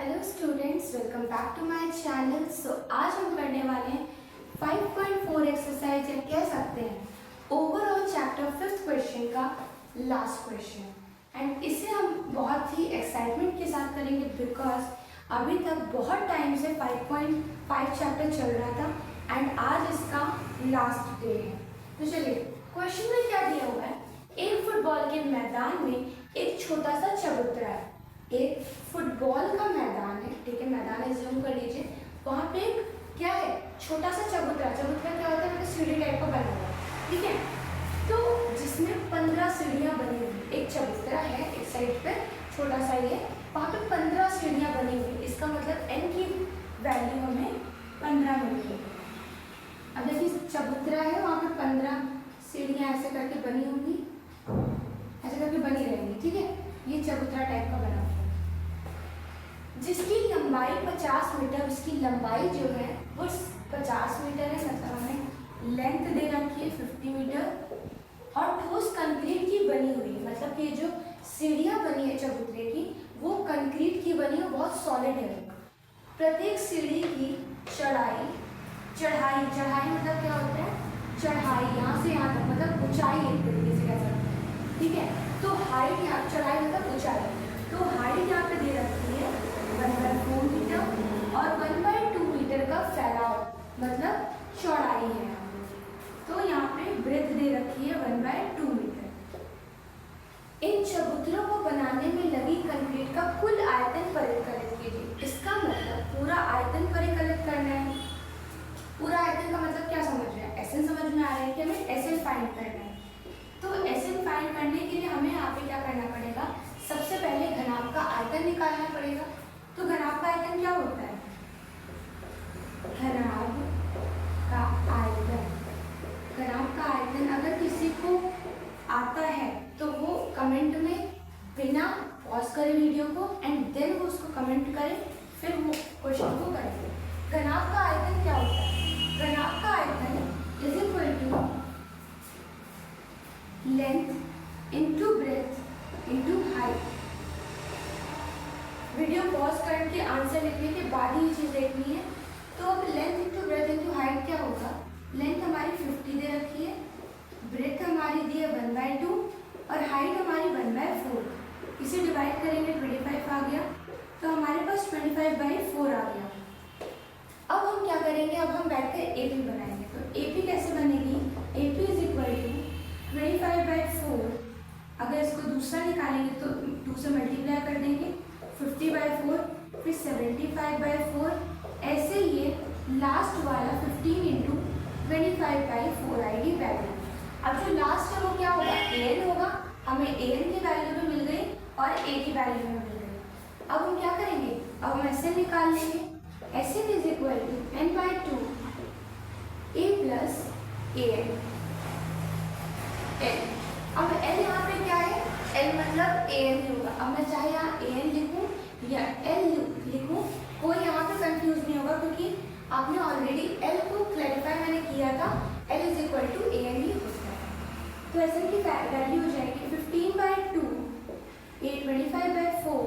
Hello students, welcome back to my channel. आज हम करने वाले हैं 5.4 एक्सरसाइज या कह सकते हैं ओवरऑल चैप्टर 5th क्वेश्चन का लास्ट क्वेश्चन। एंड इसे हम बहुत ही एक्साइटमेंट के साथ करेंगे बिकॉज अभी तक बहुत टाइम से 5.5 चैप्टर चल रहा था एंड आज इसका लास्ट डे है। तो चलिए, क्वेश्चन में क्या दिया हुआ है। एक फुटबॉल के मैदान में एक छोटा सा चबूतरा है। एक फुटबॉल का मैदान है, ठीक है, मैदान है, जूम कर लीजिए। वहाँ पे एक क्या है, छोटा सा चबूतरा। चबूतरा क्या होता है, मतलब सीढ़ी टाइप का बना हुआ है, ठीक है। तो जिसमें 15 सीढ़ियाँ बनी हुई। एक चबूतरा है, एक साइड पे छोटा सा ही है, वहाँ पे 15 सीढ़ियाँ बनी हुई। इसका मतलब n की वैल्यू हमें 15 मिलती है। अब देखिए, चबूतरा है, वहाँ पे 15 सीढ़ियाँ ऐसे करके बनी होंगी, ऐसे करके बनी रहेंगी, ठीक है। ये चबूतरा टाइप का बना हुआ है जिसकी लंबाई 50 मीटर। उसकी लंबाई जो है वो 50 मीटर है, मतलब हमें लेंथ दे रखी है 50 मीटर। और ठोस कंक्रीट की बनी हुई है, मतलब कि जो सीढ़ियाँ बनी है चबूतरे की वो कंक्रीट की बनी है, बहुत सॉलिड है। प्रत्येक सीढ़ी की चढ़ाई मतलब क्या होता है, चढ़ाई यहाँ से यहाँ तक, मतलब ऊंचाई एक तरीके से कह सकते हैं, ठीक है। तो हाइट यहाँ, चढ़ाई मतलब ऊंचाई, तो हाइट यहाँ पे दे रखी है 1/4 मीटर और 1/2 मीटर का फैलाव, मतलब चौड़ाई है। तो यहाँ पे ब्रेथ दे रखी है 1/2 मीटर। इन चबूतरों को बनाने में लगी कंक्रीट का कुल आयतन परिकलित कीजिए। इसका मतलब पूरा आयतन परिकलित करना है। पूरा आयतन का मतलब क्या समझ रहे हैं, एसएन समझ में आ रहा है कि हमें एसएन फाइंड करना है। तो एसएन फाइंड करने के लिए हमें यहाँ पे क्या करना पड़ेगा, सबसे पहले घनाभ का आयतन निकालना पड़ेगा। तो घनाभ का आयतन क्या होता है, घनाभ का आयतन, घनाभ का आयतन अगर किसी को आता है तो वो कमेंट में बिना पॉज करे वीडियो को एंड देन वो उसको कमेंट करे, फिर वो क्वेश्चन को करेंगे। घनाभ का आयतन क्या होता है, घनाभ का आयतन is equal to length into breadth into height. Video pause करके आंसर लिखने के बाद ही ये चीज़ देखनी है। तो अब length into breadth into height क्या होगा, लेंथ हमारी 50 दे रखी है, ब्रेथ हमारी दी है 1/2 और हाइट हमारी 1/4। इसे डिवाइड करेंगे 25 आ गया, तो हमारे पास 25/4 आ गया। अब हम क्या करेंगे, अब हम बैठकर AP बनाएंगे। तो AP कैसे बनेगी, AP इज इक्वल टू 25/4। अगर इसको दूसरा निकालेंगे तो 2 से मल्टीप्लाई कर देंगे, 50/4, फिर 75/4, ऐसे ये लास्ट वाला 15 इंटू 25/4 आएगी वैल्यू। अब जो लास्ट है वो क्या होगा, AN होगा। हमें AN की वैल्यू भी मिल गई और A की वैल्यू भी मिल गई। अब हम क्या करेंगे, अब हम SN निकाल लेंगे। SN is equal to n/2 A plus AN। अब L यहाँ पे क्या है, L मतलब AN होगा। अब मैं चाहे यहाँ AN लिखूँ या L लिखूँ, कोई यहाँ पे कंफ्यूज नहीं होगा क्योंकि आपने ऑलरेडी L को क्लैरिफाई मैंने किया था, L is equal to AN ही होता है। तो SN की वैल्यू हो जाएगी 15/2 A 25/4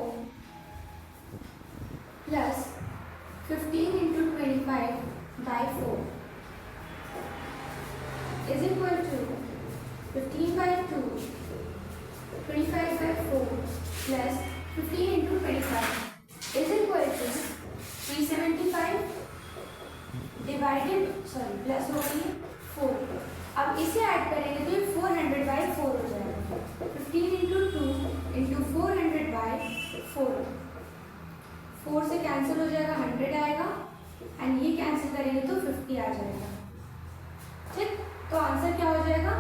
plus 15 into 25/4 is equal to 15/2 25/4 plus 15 into 25 is equal to 375 divided plus हो गई 4। अब इसे ऐड करेंगे तो ये 400/4 हो जाएगा। 15 इंटू 2 इंटू 400/4, 4 से कैंसिल हो जाएगा, 100 आएगा एंड ये कैंसिल करेंगे तो 50 आ जाएगा, ठीक। तो आंसर क्या हो जाएगा,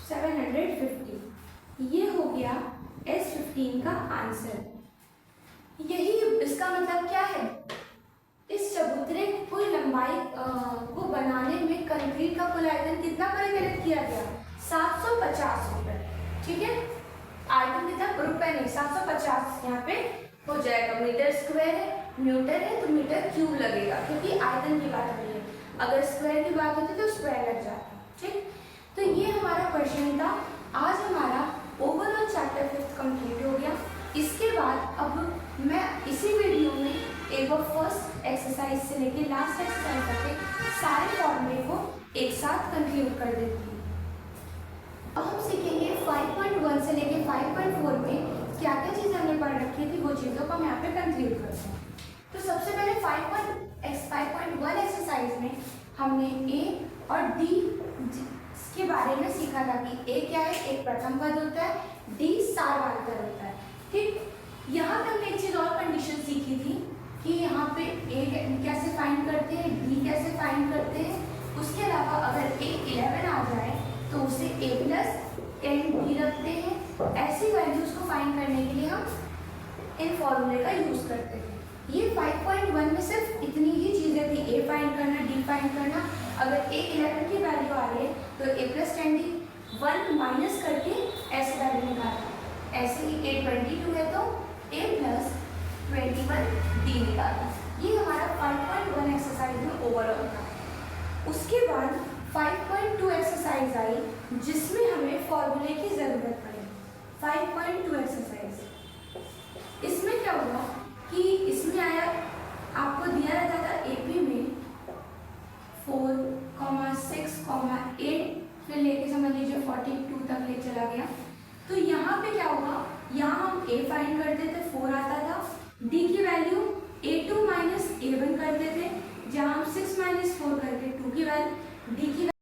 750। ये हो गया S15 का आंसर। यही इसका मतलब क्या है, इस चबूतरे की पूरी लंबाई को बनाने में कंक्रीट का कुल आयतन कितना परिकलित किया गया, 750 मीटर, ठीक है। आयतन कितना, रुपए नहीं, 750 यहाँ पे हो जाएगा। मीटर स्क्वायर है, मीटर है तो मीटर क्यूब लगेगा क्योंकि आयतन की बात हो रही है। अगर स्क्वायर की बात होती तो स्क्वायर लग जाता, ठीक। तो ये हमारा क्वेश्चन था। आज हमारा ओवरऑल चैप्टर 5th कंप्लीट हो गया। इसके बाद अब मैं इसी वीडियो में एक बार फर्स्ट एक्सरसाइज से लेके लास्ट एक्सरसाइज तक के सारे फॉर्मूले को एक साथ कंक्लूड कर देती हूँ। अब हम सीखेंगे 5.1 से लेके 5.4 में क्या क्या चीज़ हमने पढ़ रखी थी, वो चीज़ों को मैं यहाँ पे कंक्लूड करता हूँ। तो सबसे पहले 5.1 एक्सरसाइज में हमने ए और डी के बारे में सीखा था कि ए क्या है, एक प्रथम पद होता है, डी सारवाद पद होता है। ठीक, यहाँ पे हमने एक चीज़ और कंडीशन सीखी थी कि यहाँ पे ए कैसे फाइंड करते हैं, डी कैसे फाइंड करते हैं। उसके अलावा अगर ए 11 आ जाए तो उसे ए प्लस 10 भी रखते हैं। ऐसी वैल्यूज को फाइंड करने के लिए हम इन फॉर्मूले का यूज करते हैं। ये 5.1 में सिर्फ इतनी ही चीज़ें थी, ए फाइंड करना, डी फाइंड करना। अगर ए 11 की वैल्यू आ रही है तो ए प्लस 10 डी 1 माइनस करके ऐसे वैल्यू निकालना। ऐसे ही ए 22 है तो ए प्लस 21 डी निकालना। ये हमारा 5.1 एक्सरसाइज में ओवरऑल था। उसके बाद 5.2 एक्सरसाइज आई जिसमें हमें फॉर्मूले की ज़रूरत पड़ी। 5.2 एक्सरसाइज, इसमें क्या हुआ कि इसमें आया, आपको दिया रहता था एपी में 4, 6, 8 फिर लेके समझ लीजिए 42 तक ले चला गया। तो यहाँ पे क्या हुआ, यहाँ हम ए फाइंड करते थे, 4 आता था। डी की वैल्यू a2 माइनस a1 करते थे, जहाँ हम 6 माइनस 4 करके 2 की वैल्यू डी की